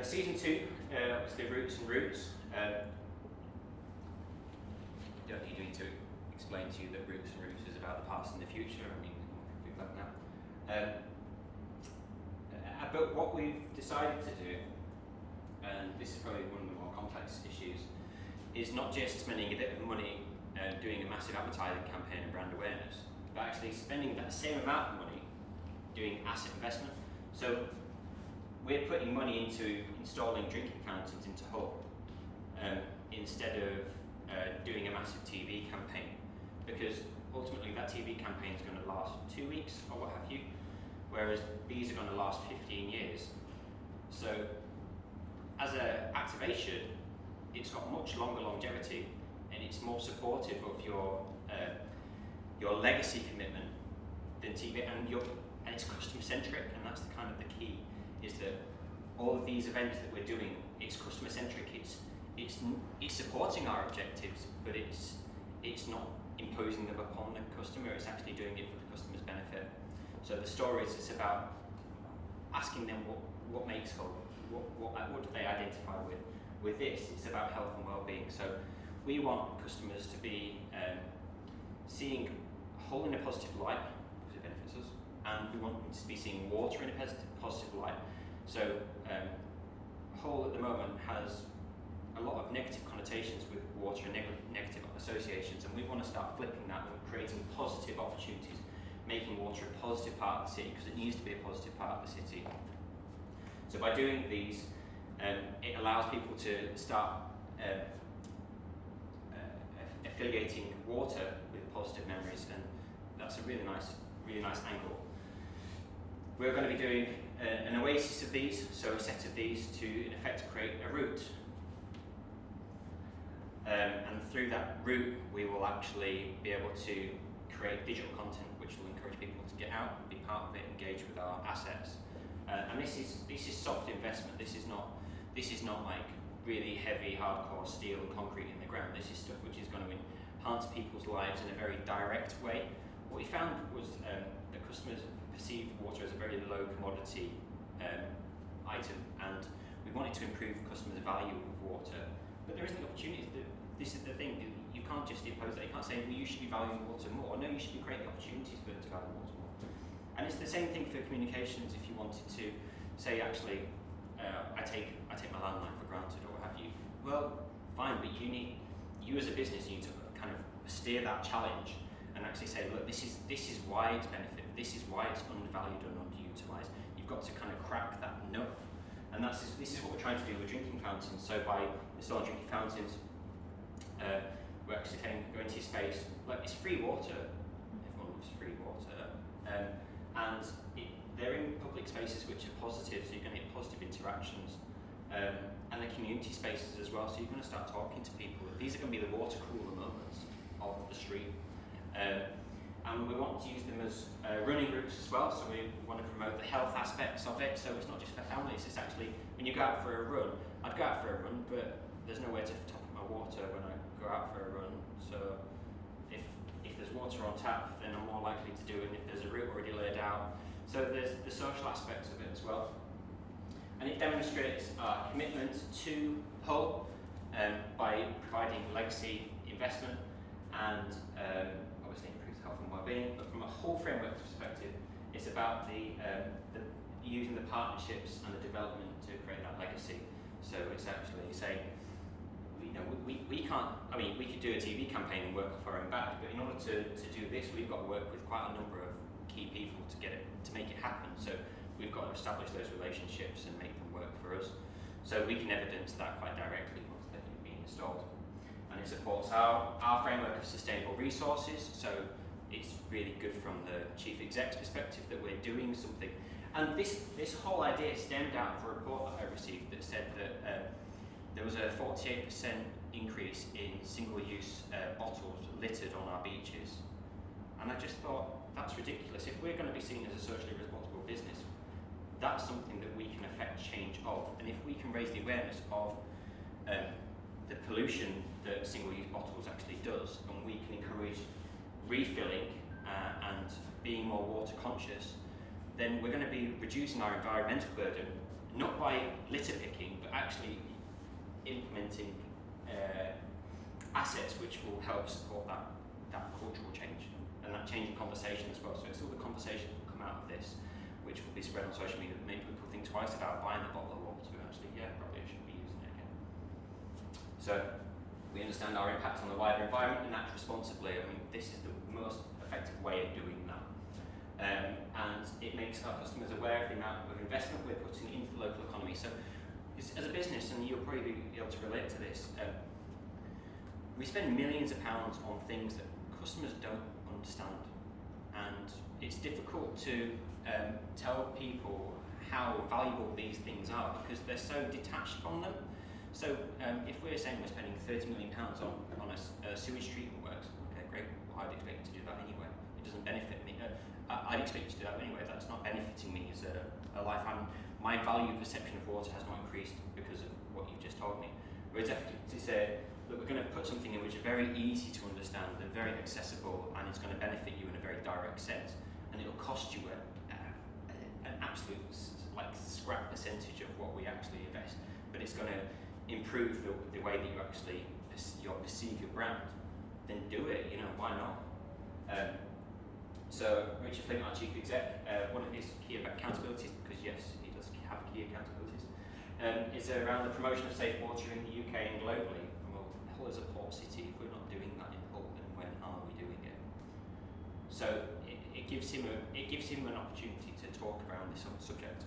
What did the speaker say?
Season 2, obviously Roots and Roots. Don't need me to explain to you that Roots and Roots is about the past and the future. I mean, we've got that. But what we've decided to do, and this is probably one of the more complex issues, is not just spending a bit of money doing a massive advertising campaign and brand awareness, but actually spending that same amount of money doing asset investment. So we're putting money into installing drinking fountains into Hull instead of doing a massive TV campaign, because ultimately that TV campaign is going to last 2 weeks or what have you, whereas these are going to last 15 years. So as an activation, it's got much longer longevity and it's more supportive of your legacy commitment than TV, and it's customer centric, and that's the kind of the key, is that all of these events that we're doing, it's customer centric, it's supporting our objectives, but it's not imposing them upon the customer, it's actually doing it for the customer's benefit. So the stories, it's about asking them what makes Hull, what do they identify with. With this, it's about health and well-being. So we want customers to be seeing Hull in a positive light, because it benefits us, and we want them to be seeing water in a positive light. So Hull at the moment has a lot of negative connotations with water and negative associations, and we want to start flipping that and creating positive opportunities, making water a positive part of the city, because it needs to be a positive part of the city. So by doing these, it allows people to start affiliating water with positive memories, and that's a really nice angle. We're going to be doing an oasis of these, so a set of these to in effect create a route. And through that route, we will actually be able to create digital content which will encourage people to get out and be part of it, engage with our assets. And this is soft investment. This is not like really heavy, hardcore steel and concrete in the ground. This is stuff which is going to enhance people's lives in a very direct way. What we found was that customers perceived water as a very low commodity item, and we wanted to improve customers' value of water. But there isn't opportunities. This is the thing. You can't just impose that. You can't say, well, you should be valuing water more. No, you should be creating opportunities for them to value water more. And it's the same thing for communications. If you wanted to say, actually, I take my landline for granted or what have you. Well, fine, but you as a business need to kind of steer that challenge and actually say, look, this is why it's benefit. This is why it's undervalued and underutilized. You've got to kind of crack that nut. And this is what we're trying to do with drinking fountains. So by installing drinking fountains, we're actually going to your space. Like, it's free water. Everyone loves free water. And they're in public spaces which are positive, so you're going to get positive interactions. And the community spaces as well, so you're going to start talking to people. These are going to be the water cooler moments of the street. And we want to use them as running routes as well, so we want to promote the health aspects of it, so it's not just for families, it's actually, when you go out for a run, I'd go out for a run, but there's nowhere to top up my water when I go out for a run, so if there's water on tap, then I'm more likely to do it, and if there's a route already laid out. So there's the social aspects of it as well. And it demonstrates our commitment to Hull by providing legacy investment and obviously improves health and well-being. But from a Hull framework perspective, it's about using the partnerships and the development to create that legacy. So it's actually saying, we can't. I mean, we could do a TV campaign and work off our own back, but in order to do this, we've got to work with quite a number of key people to make it happen. So we've got to establish those relationships and make them work for us. So we can evidence that quite directly once they've been installed. And it supports our framework of sustainable resources. So it's really good from the chief exec's perspective that we're doing something. And this whole idea stemmed out of a report that I received that said that there was a 48% increase in single-use bottles littered on our beaches. And I just thought, that's ridiculous. If we're going to be seen as a socially responsible business, that's something that we can affect change of. And if we can raise the awareness of the pollution that single-use bottles actually does, and we can encourage refilling and being more water conscious, then we're going to be reducing our environmental burden, not by litter picking, but actually implementing assets which will help support that cultural change and that change in conversation as well. So it's all the conversation that will come out of this, which will be spread on social media, that make people think twice about buying a bottle of water and actually, yeah, probably I should be using it again. So we understand our impact on the wider environment and act responsibly. I mean, this is the most effective way of doing that. And it makes our customers aware of the amount of investment we're putting into the local economy. So as a business, and you'll probably be able to relate to this, we spend millions of pounds on things that customers don't understand. And it's difficult to tell people how valuable these things are because they're so detached from them. So if we're saying we're spending £30 million on a sewage treatment works, okay, great, well, I'd expect you to do that anyway. It doesn't benefit me. I'd expect you to do that anyway. That's not benefiting me as a life. My value perception of water has not increased because of what you've just told me. Whereas if to say, look, we're going to put something in which is very easy to understand and very accessible, and it's going to benefit you in a very direct sense, and it'll cost you an absolute scrap percentage of what we actually invest, but it's going to improve the way that you actually perceive your brand, then do it, why not? So Richard Flint, our chief exec, one of his key accountabilities, because yes, he does have key accountabilities, is around the promotion of safe water in the UK and globally. And well, Hull is a port city. If we're not doing that in Hull, then when are we doing it? So it gives him an opportunity to talk around this subject.